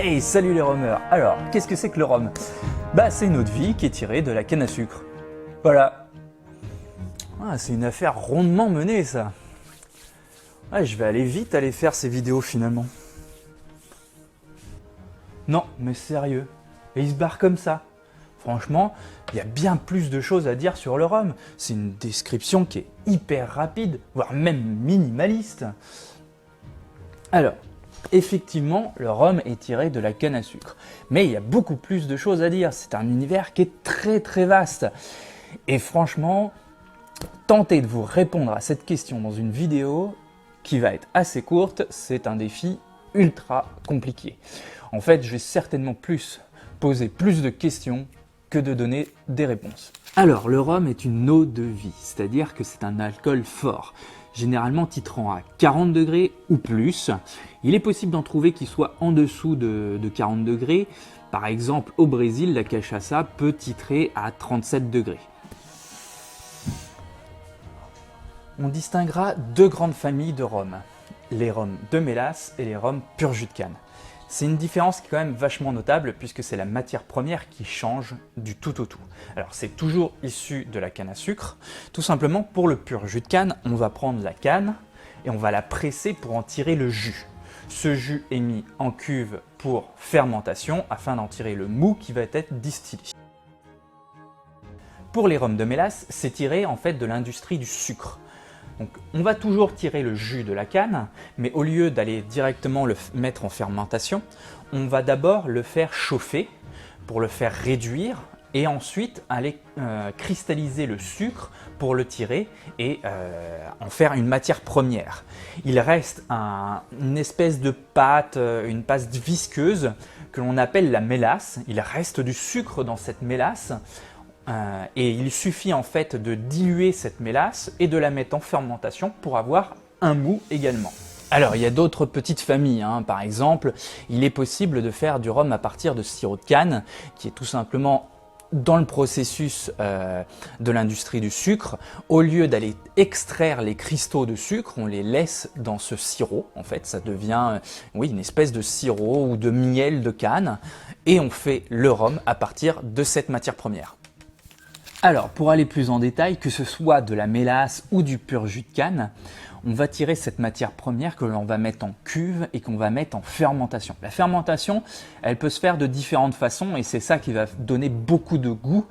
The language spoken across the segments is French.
Hey, salut les romeurs. Alors, qu'est-ce que c'est que le rhum? C'est une eau de vie qui est tirée de la canne à sucre. Voilà. C'est une affaire rondement menée, ça. Je vais aller vite aller faire ces vidéos finalement. Non, mais sérieux. Et il se barre comme ça. Franchement, il y a bien plus de choses à dire sur le rhum. C'est une description qui est hyper rapide, voire même minimaliste. Alors, effectivement, le rhum est tiré de la canne à sucre. Mais il y a beaucoup plus de choses à dire. C'est un univers qui est très très vaste. Et franchement, tenter de vous répondre à cette question dans une vidéo qui va être assez courte, c'est un défi ultra compliqué. En fait, je vais certainement poser plus de questions que de donner des réponses. Alors, le rhum est une eau de vie, c'est-à-dire que c'est un alcool fort, généralement titrant à 40 degrés ou plus. Il est possible d'en trouver qui soit en dessous de 40 degrés. Par exemple, au Brésil, la cachaça peut titrer à 37 degrés. On distinguera deux grandes familles de rhum, les rhums de mélasse et les rhums pur jus de canne. C'est une différence qui est quand même vachement notable puisque c'est la matière première qui change du tout au tout. Alors c'est toujours issu de la canne à sucre. Tout simplement pour le pur jus de canne, on va prendre la canne et on va la presser pour en tirer le jus. Ce jus est mis en cuve pour fermentation afin d'en tirer le mou qui va être distillé. Pour les rhums de mélasse, c'est tiré en fait de l'industrie du sucre. Donc, on va toujours tirer le jus de la canne, mais au lieu d'aller directement le mettre en fermentation, on va d'abord le faire chauffer pour le faire réduire et ensuite aller cristalliser le sucre pour le tirer et en faire une matière première. Il reste une espèce de pâte, une pâte visqueuse que l'on appelle la mélasse. Il reste du sucre dans cette mélasse. Et il suffit en fait de diluer cette mélasse et de la mettre en fermentation pour avoir un mou également. Alors il y a d'autres petites familles, par exemple, il est possible de faire du rhum à partir de sirop de canne qui est tout simplement dans le processus de l'industrie du sucre. Au lieu d'aller extraire les cristaux de sucre, on les laisse dans ce sirop. En fait, ça devient une espèce de sirop ou de miel de canne et on fait le rhum à partir de cette matière première. Alors, pour aller plus en détail, que ce soit de la mélasse ou du pur jus de canne, on va tirer cette matière première que l'on va mettre en cuve et qu'on va mettre en fermentation. La fermentation, elle peut se faire de différentes façons et c'est ça qui va donner beaucoup de goût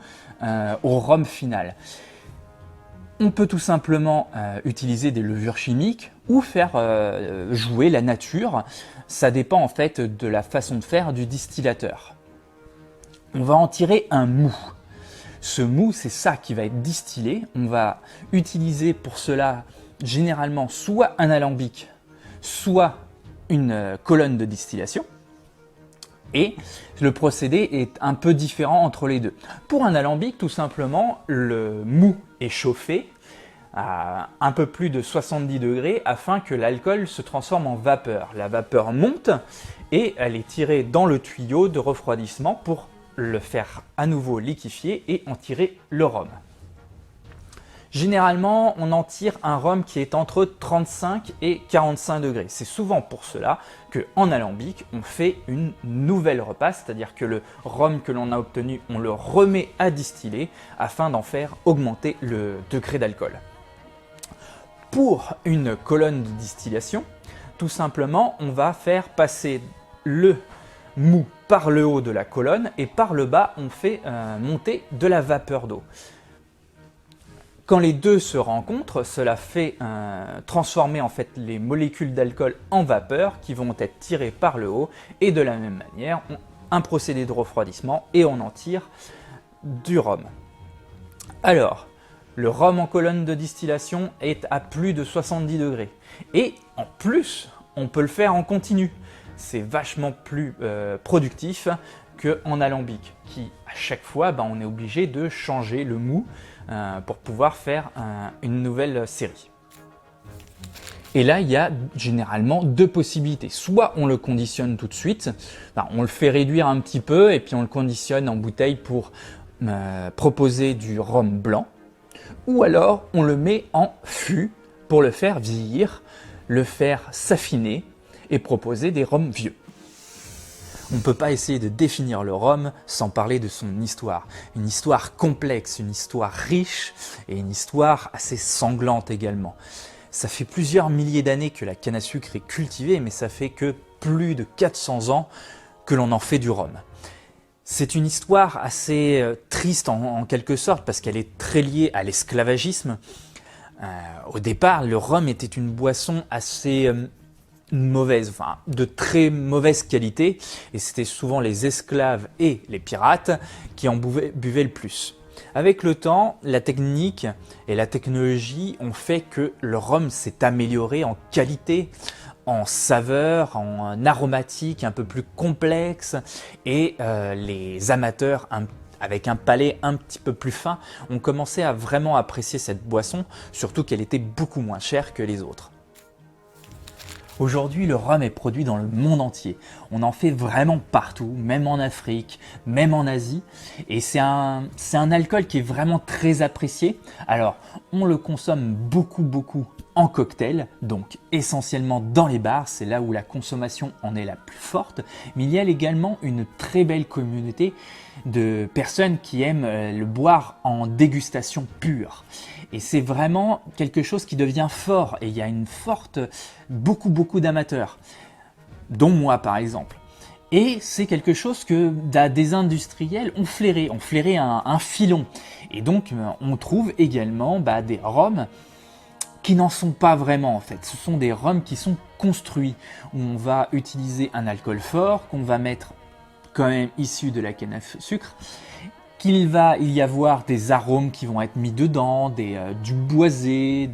au rhum final. On peut tout simplement utiliser des levures chimiques ou faire jouer la nature. Ça dépend en fait de la façon de faire du distillateur. On va en tirer un mou. Ce mou, c'est ça qui va être distillé. On va utiliser pour cela généralement soit un alambic, soit une colonne de distillation. Et le procédé est un peu différent entre les deux. Pour un alambic, tout simplement, le mou est chauffé à un peu plus de 70 degrés afin que l'alcool se transforme en vapeur. La vapeur monte et elle est tirée dans le tuyau de refroidissement pour le faire à nouveau liquéfier et en tirer le rhum. Généralement, on en tire un rhum qui est entre 35 et 45 degrés. C'est souvent pour cela qu'en alambic, on fait une nouvelle repasse, c'est-à-dire que le rhum que l'on a obtenu, on le remet à distiller afin d'en faire augmenter le degré d'alcool. Pour une colonne de distillation, tout simplement, on va faire passer le mou par le haut de la colonne et par le bas on fait monter de la vapeur d'eau. Quand les deux se rencontrent, cela fait transformer en fait les molécules d'alcool en vapeur qui vont être tirées par le haut et de la même manière un procédé de refroidissement et on en tire du rhum. Alors le rhum en colonne de distillation est à plus de 70 degrés et en plus on peut le faire en continu. C'est vachement plus productif qu'en alambic, qui à chaque fois, on est obligé de changer le mou pour pouvoir faire une nouvelle série. Et là, il y a généralement deux possibilités. Soit on le conditionne tout de suite, on le fait réduire un petit peu et puis on le conditionne en bouteille pour proposer du rhum blanc, ou alors on le met en fût pour le faire vieillir, le faire s'affiner et proposer des rhums vieux. On ne peut pas essayer de définir le rhum sans parler de son histoire. Une histoire complexe, une histoire riche et une histoire assez sanglante également. Ça fait plusieurs milliers d'années que la canne à sucre est cultivée, mais ça fait que plus de 400 ans que l'on en fait du rhum. C'est une histoire assez triste en quelque sorte parce qu'elle est très liée à l'esclavagisme. Au départ, le rhum était une boisson assez mauvaise, enfin de très mauvaise qualité, et c'était souvent les esclaves et les pirates qui en buvaient le plus. Avec le temps, la technique et la technologie ont fait que le rhum s'est amélioré en qualité, en saveur, en aromatique un peu plus complexe, et les amateurs avec un palais un petit peu plus fin ont commencé à vraiment apprécier cette boisson, surtout qu'elle était beaucoup moins chère que les autres. Aujourd'hui, le rhum est produit dans le monde entier. On en fait vraiment partout, même en Afrique, même en Asie. Et c'est un alcool qui est vraiment très apprécié. Alors, on le consomme beaucoup en cocktail, donc essentiellement dans les bars, c'est là où la consommation en est la plus forte. Mais il y a également une très belle communauté de personnes qui aiment le boire en dégustation pure. Et c'est vraiment quelque chose qui devient fort et il y a beaucoup d'amateurs, dont moi par exemple. Et c'est quelque chose que des industriels ont flairé un filon. Et donc on trouve également des rhums qui n'en sont pas vraiment en fait. Ce sont des rhums qui sont construits, où on va utiliser un alcool fort, qu'on va mettre quand même issu de la canne à sucre, qu'il va y avoir des arômes qui vont être mis dedans, du boisé,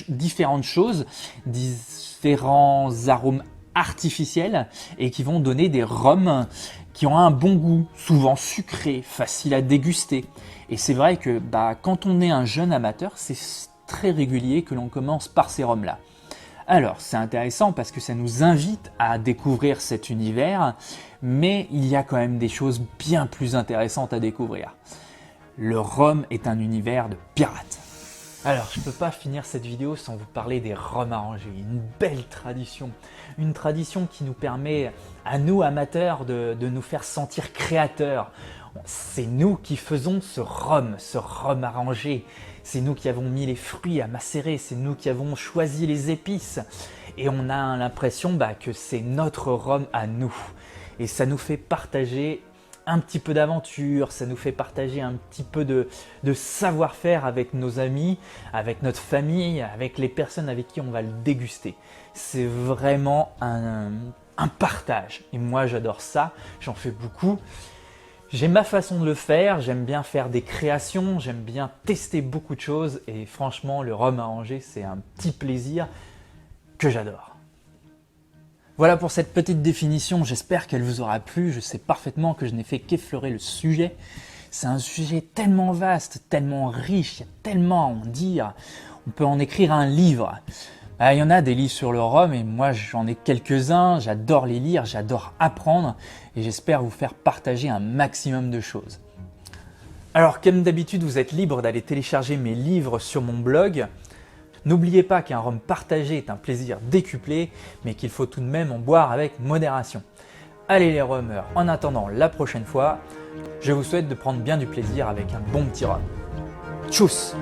différentes choses, différents arômes artificiels et qui vont donner des rhums qui ont un bon goût, souvent sucré, facile à déguster. Et c'est vrai que quand on est un jeune amateur, c'est très régulier que l'on commence par ces rhums-là. Alors, c'est intéressant parce que ça nous invite à découvrir cet univers, mais il y a quand même des choses bien plus intéressantes à découvrir. Le rhum est un univers de pirates. Alors, je ne peux pas finir cette vidéo sans vous parler des rhums arrangés, une belle tradition. Une tradition qui nous permet, à nous amateurs, de nous faire sentir créateurs. C'est nous qui faisons ce rhum arrangé. C'est nous qui avons mis les fruits à macérer, c'est nous qui avons choisi les épices. Et on a l'impression que c'est notre rhum à nous. Et ça nous fait partager un petit peu d'aventure, ça nous fait partager un petit peu de savoir-faire avec nos amis, avec notre famille, avec les personnes avec qui on va le déguster. C'est vraiment un partage. Et moi j'adore ça, j'en fais beaucoup. J'ai ma façon de le faire, j'aime bien faire des créations, j'aime bien tester beaucoup de choses et franchement le rhum arrangé c'est un petit plaisir que j'adore. Voilà pour cette petite définition, j'espère qu'elle vous aura plu, je sais parfaitement que je n'ai fait qu'effleurer le sujet. C'est un sujet tellement vaste, tellement riche, il y a tellement à en dire, on peut en écrire un livre. Il y en a des livres sur le rhum et moi j'en ai quelques-uns, j'adore les lire, j'adore apprendre et j'espère vous faire partager un maximum de choses. Alors comme d'habitude vous êtes libre d'aller télécharger mes livres sur mon blog. N'oubliez pas qu'un rhum partagé est un plaisir décuplé mais qu'il faut tout de même en boire avec modération. Allez les rhumeurs, en attendant la prochaine fois, je vous souhaite de prendre bien du plaisir avec un bon petit rhum. Tchuss!